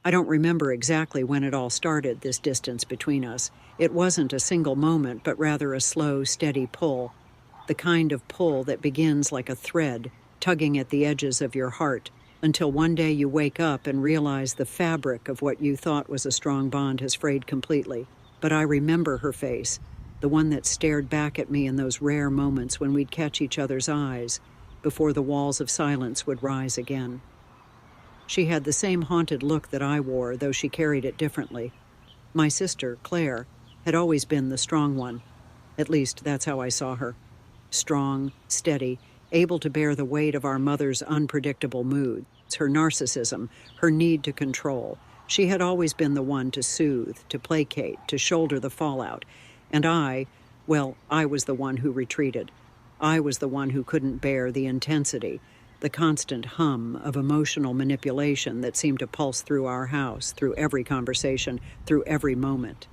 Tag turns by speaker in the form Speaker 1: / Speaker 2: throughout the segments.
Speaker 1: I don't remember exactly when it all started, this distance between us. It wasn't a single moment, but rather a slow, steady pull. The kind of pull that begins like a thread, tugging at the edges of your heart, until one day you wake up and realize the fabric of what you thought was a strong bond has frayed completely. But I remember her face, the one that stared back at me in those rare moments when we'd catch each other's eyes, before the walls of silence would rise again. She had the same haunted look that I wore, though she carried it differently. My sister, Claire, had always been the strong one. At least, that's how I saw her. Strong, steady, able to bear the weight of our mother's unpredictable moods, her narcissism, her need to control. She had always been the one to soothe, to placate, to shoulder the fallout. And I was the one who retreated. I was the one who couldn't bear the intensity, the constant hum of emotional manipulation that seemed to pulse through our house, through every conversation, through every moment.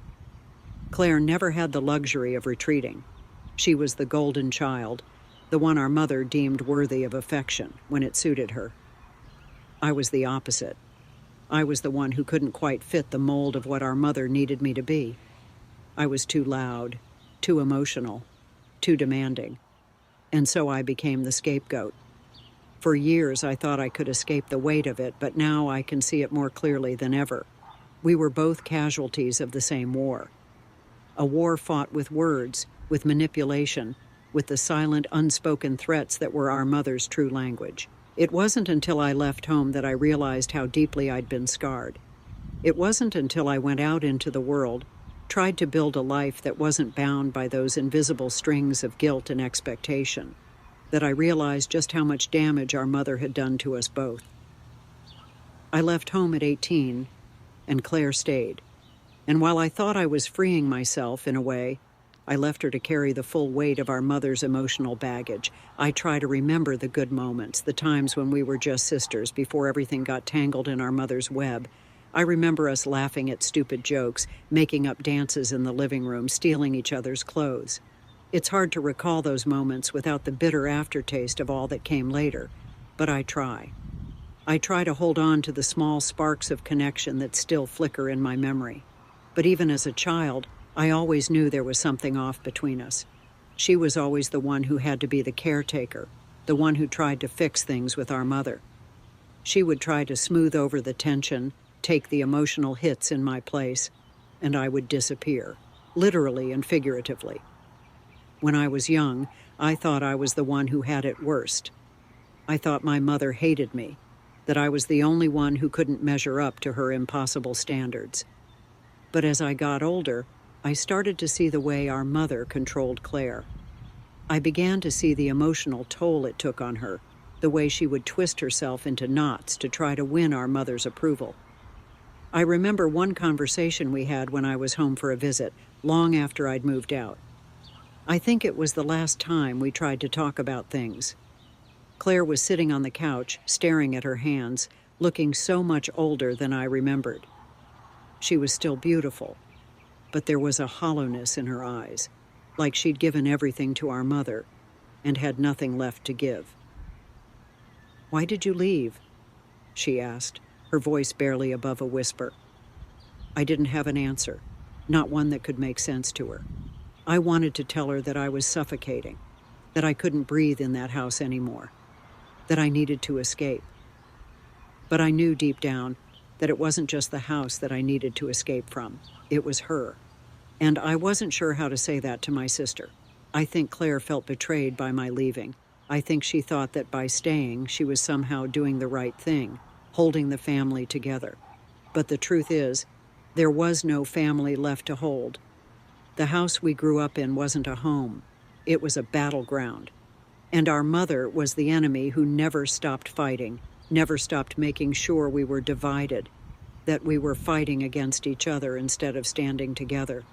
Speaker 1: Claire never had the luxury of retreating. She was the golden child, the one our mother deemed worthy of affection when it suited her. I was the opposite. I was the one who couldn't quite fit the mold of what our mother needed me to be. I was too loud, too emotional, too demanding. And so I became the scapegoat. For years I thought I could escape the weight of it, but now I can see it more clearly than ever. We were both casualties of the same war. A war fought with words, with manipulation, with the silent, unspoken threats that were our mother's true language. It wasn't until I left home that I realized how deeply I'd been scarred. It wasn't until I went out into the world, tried to build a life that wasn't bound by those invisible strings of guilt and expectation, that I realized just how much damage our mother had done to us both. I left home at 18, and Claire stayed. And while I thought I was freeing myself in a way, I left her to carry the full weight of our mother's emotional baggage. I try to remember the good moments, the times when we were just sisters before everything got tangled in our mother's web. I remember us laughing at stupid jokes, making up dances in the living room, stealing each other's clothes. It's hard to recall those moments without the bitter aftertaste of all that came later, but I try. I try to hold on to the small sparks of connection that still flicker in my memory. But even as a child, I always knew there was something off between us. She was always the one who had to be the caretaker, the one who tried to fix things with our mother. She would try to smooth over the tension, take the emotional hits in my place, and I would disappear, literally and figuratively. When I was young, I thought I was the one who had it worst. I thought my mother hated me, that I was the only one who couldn't measure up to her impossible standards. But as I got older, I started to see the way our mother controlled Claire. I began to see the emotional toll it took on her, the way she would twist herself into knots to try to win our mother's approval. I remember one conversation we had when I was home for a visit, long after I'd moved out. I think it was the last time we tried to talk about things. Claire was sitting on the couch, staring at her hands, looking so much older than I remembered. She was still beautiful, but there was a hollowness in her eyes, like she'd given everything to our mother and had nothing left to give. "Why did you leave?" she asked, her voice barely above a whisper. I didn't have an answer, not one that could make sense to her. I wanted to tell her that I was suffocating, that I couldn't breathe in that house anymore, that I needed to escape. But I knew deep down that it wasn't just the house that I needed to escape from. It was her. And I wasn't sure how to say that to my sister. I think Claire felt betrayed by my leaving. I think she thought that by staying, she was somehow doing the right thing, holding the family together. But the truth is, there was no family left to hold. The house we grew up in wasn't a home. It was a battleground. And our mother was the enemy who never stopped fighting, never stopped making sure we were divided, that we were fighting against each other instead of standing together.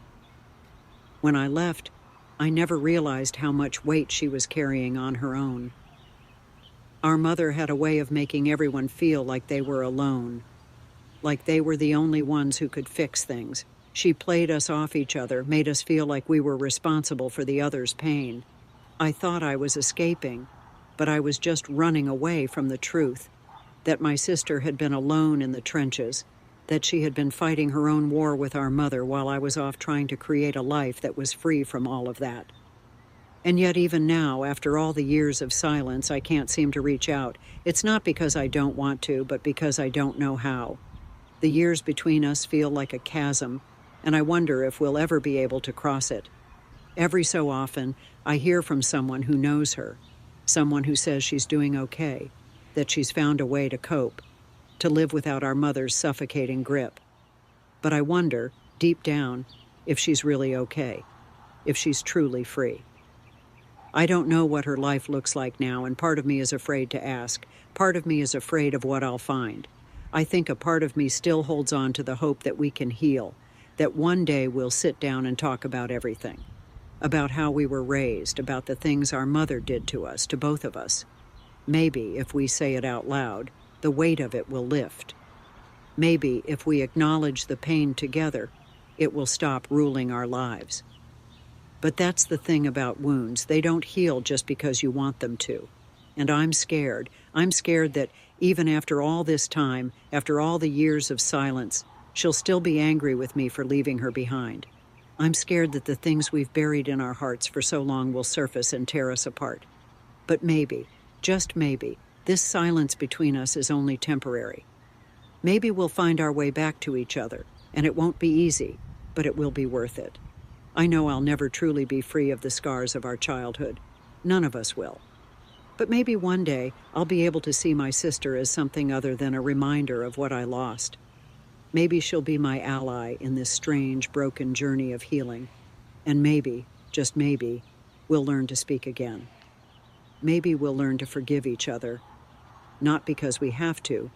Speaker 1: When I left, I never realized how much weight she was carrying on her own. Our mother had a way of making everyone feel like they were alone, like they were the only ones who could fix things. She played us off each other, made us feel like we were responsible for the other's pain. I thought I was escaping, but I was just running away from the truth, that my sister had been alone in the trenches, that she had been fighting her own war with our mother while I was off trying to create a life that was free from all of that. And yet even now, after all the years of silence, I can't seem to reach out. It's not because I don't want to, but because I don't know how. The years between us feel like a chasm, and I wonder if we'll ever be able to cross it. Every so often, I hear from someone who knows her, someone who says she's doing okay, that she's found a way to cope, to live without our mother's suffocating grip. But I wonder, deep down, if she's really okay, if she's truly free. I don't know what her life looks like now, and part of me is afraid to ask. Part of me is afraid of what I'll find. I think a part of me still holds on to the hope that we can heal, that one day we'll sit down and talk about everything, about how we were raised, about the things our mother did to us, to both of us. Maybe, if we say it out loud, the weight of it will lift. Maybe, if we acknowledge the pain together, it will stop ruling our lives. But that's the thing about wounds. They don't heal just because you want them to. And I'm scared. I'm scared that even after all this time, after all the years of silence, she'll still be angry with me for leaving her behind. I'm scared that the things we've buried in our hearts for so long will surface and tear us apart. But maybe, just maybe, this silence between us is only temporary. Maybe we'll find our way back to each other, and it won't be easy, but it will be worth it. I know I'll never truly be free of the scars of our childhood. None of us will. But maybe one day I'll be able to see my sister as something other than a reminder of what I lost. Maybe she'll be my ally in this strange, broken journey of healing. And maybe, just maybe, we'll learn to speak again. Maybe we'll learn to forgive each other, not because we have to,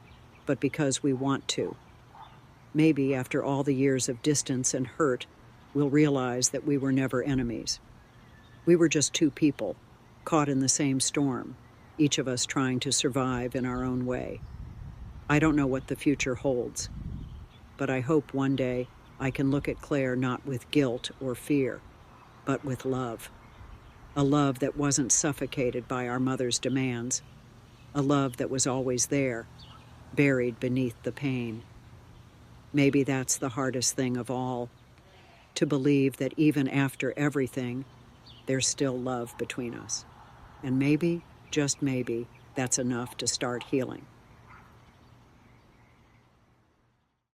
Speaker 1: but because we want to. Maybe after all the years of distance and hurt, we'll realize that we were never enemies. We were just two people, caught in the same storm, each of us trying to survive in our own way. I don't know what the future holds, but I hope one day I can look at Claire not with guilt or fear, but with love. A love that wasn't suffocated by our mother's demands. A love that was always there, buried beneath the pain. Maybe that's the hardest thing of all, to believe that even after everything, there's still love between us. And maybe, just maybe, that's enough to start healing.